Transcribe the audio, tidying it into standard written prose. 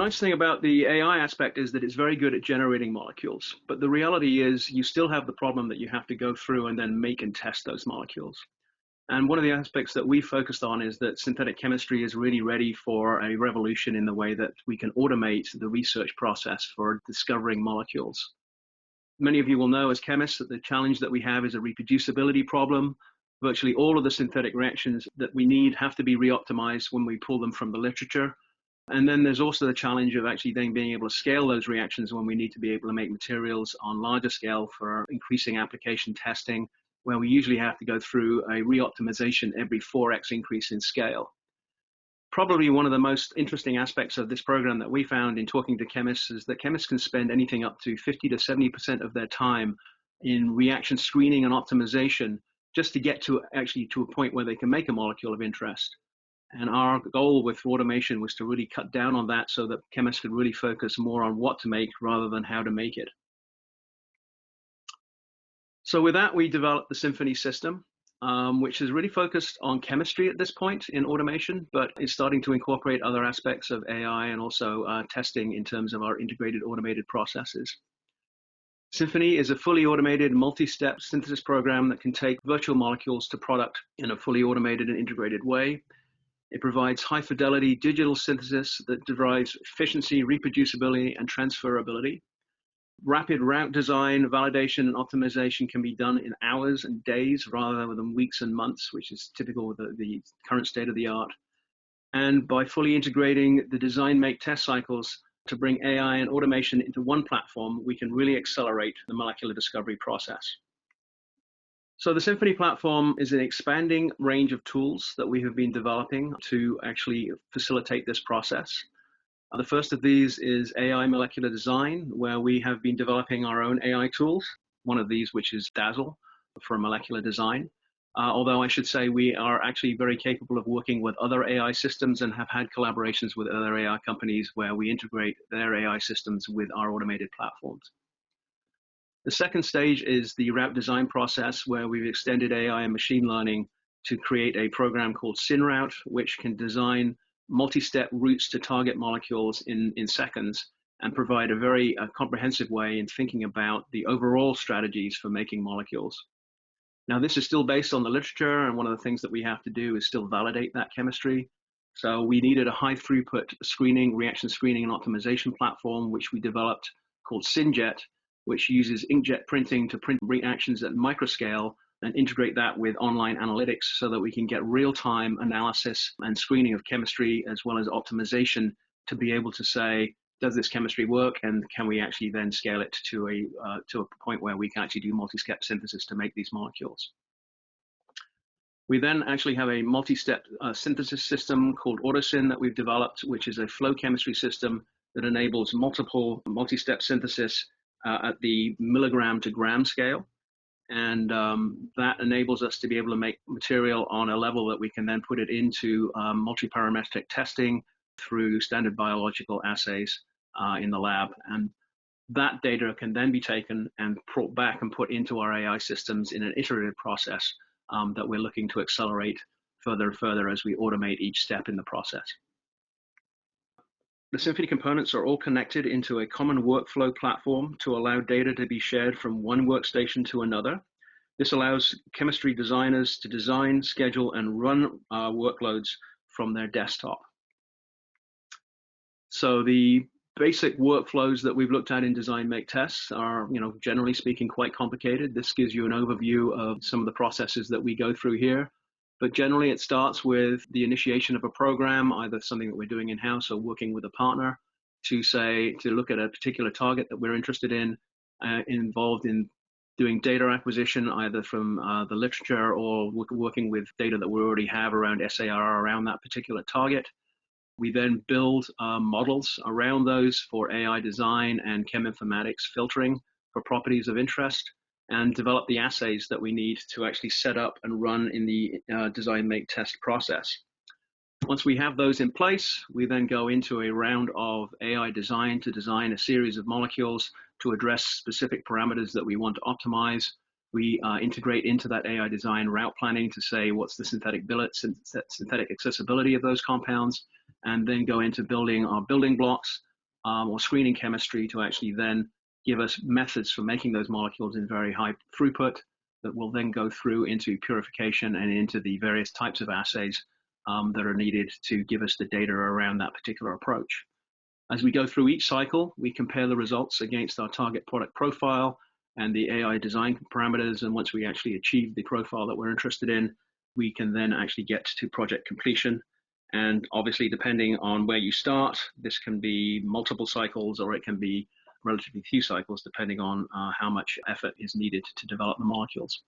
nice thing about the AI aspect is that it's very good at generating molecules. But the reality is you still have the problem that you have to go through and then make and test those molecules. And one of the aspects that we focused on is that synthetic chemistry is really ready for a revolution in the way that we can automate the research process for discovering molecules. Many of you will know as chemists that the challenge that we have is a reproducibility problem. Virtually all of the synthetic reactions that we need have to be re-optimized when we pull them from the literature. And then there's also the challenge of actually then being able to scale those reactions when we need to be able to make materials on larger scale for increasing application testing, where we usually have to go through a re-optimization every 4x increase in scale. Probably one of the most interesting aspects of this program that we found in talking to chemists is that chemists can spend anything up to 50 to 70% of their time in reaction screening and optimization just to get to actually to a point where they can make a molecule of interest. And our goal with automation was to really cut down on that so that chemists could really focus more on what to make rather than how to make it. So with that, we developed the Symphony system, which is really focused on chemistry at this point in automation, but is starting to incorporate other aspects of AI and also testing in terms of our integrated automated processes. SynFini is a fully automated multi-step synthesis program that can take virtual molecules to product in a fully automated and integrated way. It provides high-fidelity digital synthesis that derives efficiency, reproducibility, and transferability. Rapid route design, validation, and optimization can be done in hours and days rather than weeks and months, which is typical of the current state of the art. And by fully integrating the design, make, test cycles to bring AI and automation into one platform, we can really accelerate the molecular discovery process. So the Symphony platform is an expanding range of tools that we have been developing to actually facilitate this process. The first of these is AI molecular design, where we have been developing our own AI tools. One of these, which is Dazzle for molecular design. Although I should say we are actually very capable of working with other AI systems and have had collaborations with other AI companies where we integrate their AI systems with our automated platforms. The second stage is the route design process, where we've extended AI and machine learning to create a program called SynRoute, which can design multi-step routes to target molecules in seconds and provide a very comprehensive way in thinking about the overall strategies for making molecules. Now, this is still based on the literature, and one of the things that we have to do is still validate that chemistry. So we needed a high throughput screening, reaction screening and optimization platform, which we developed called SynJet, which uses inkjet printing to print reactions at microscale and integrate that with online analytics so that we can get real-time analysis and screening of chemistry as well as optimization to be able to say, does this chemistry work, and can we actually then scale it to a point where we can actually do multi-step synthesis to make these molecules. We then actually have a multi-step synthesis system called AutoSyn that we've developed, which is a flow chemistry system that enables multiple multi-step synthesis at the milligram to gram scale. And that enables us to be able to make material on a level that we can then put it into multi-parametric testing through standard biological assays in the lab. And that data can then be taken and brought back and put into our AI systems in an iterative process that we're looking to accelerate further and further as we automate each step in the process. The Symphony components are all connected into a common workflow platform to allow data to be shared from one workstation to another. This allows chemistry designers to design, schedule, and run workloads from their desktop. So the basic workflows that we've looked at in design, make, tests are, generally speaking, quite complicated. This gives you an overview of some of the processes that we go through here. But generally, it starts with the initiation of a program, either something that we're doing in-house or working with a partner to look at a particular target that we're interested in, involved in doing data acquisition, either from the literature or working with data that we already have around SAR around that particular target. We then build models around those for AI design and cheminformatics filtering for properties of interest, and develop the assays that we need to actually set up and run in the design, make, test process. Once we have those in place, we then go into a round of AI design to design a series of molecules to address specific parameters that we want to optimize. We integrate into that AI design route planning to say what's the synthetic synthetic accessibility of those compounds, and then go into building our building blocks or screening chemistry to actually then give us methods for making those molecules in very high throughput that will then go through into purification and into the various types of assays that are needed to give us the data around that particular approach. As we go through each cycle, we compare the results against our target product profile and the AI design parameters. And once we actually achieve the profile that we're interested in, we can then actually get to project completion. And obviously, depending on where you start, this can be multiple cycles or it can be relatively few cycles, depending on how much effort is needed to develop the molecules.